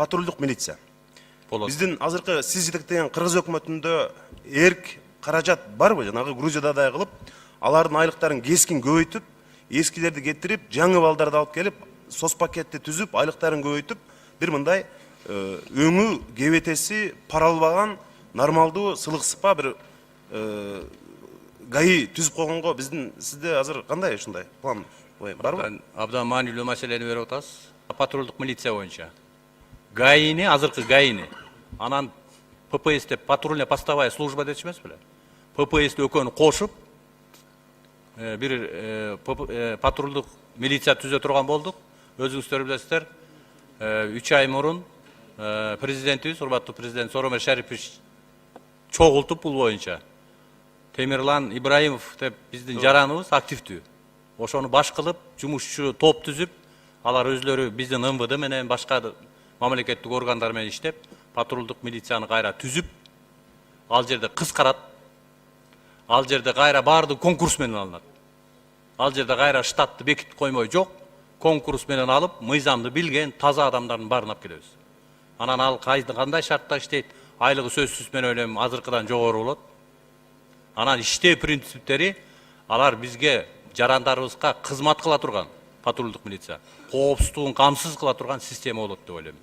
патрульдук милиция. Болот. Биздин азыркы сиз жетектеген Кыргыз өкмөтүндө эрк каражат барбы? Жанагы Грузияда кылып, алардын айлыктарын кескин көбөйтүп, эскилерди кетирип, жаңы балдарды алып келип, сос пакетти түзүп, айлыктарын көбөйтүп, бир мындай өңү кебетеси пара албаган нормалдуу сылык сыпа бир ГАИ түзүп койгонго биздин сизде азыр кандай ушундай план барбы? Абдан маанилүү маселени берип атасыз. Патрулдук милиция боюнча ГАИни, азыркы ГАИни, анан ППС деп патрульная постовая служба дечү эмес беле? ППСти экөөнү кошуп бир патрулдук милиция түзө турган болдук. Өзүңүздөр билесиздер, 3 ай мурун президентибиз, урматтуу президент Сооронбай Шарипович чогултуп бул боюнча. Темирлан Ибраимов деп биздин жараныбыз активдүү. Ошону баш кылып, жумушчу топ түзүп, алар өзлөрү биздин МВД менен башка мамлекеттик органдар менен иштеп, патрулдук милицияны кайра түзүп, ал жерде кыскарат. Ал жерде кайра баардык конкурс менен алынат. Ал жерде кайра штатты бекитип коймой жок, конкурс менен алып, мыйзамды билген таза адамдардын баарын алып келебиз. Анан ал кандай шартта иштейт, айлыгы сөзсүз менен азыркыдан жогору болот. Анан иштөө принциптери алар бизге жарандарыбызга кызмат кыла турган патрулдук милиция, коопсуздугун камсыз кыла турган система болот деп ойлойм.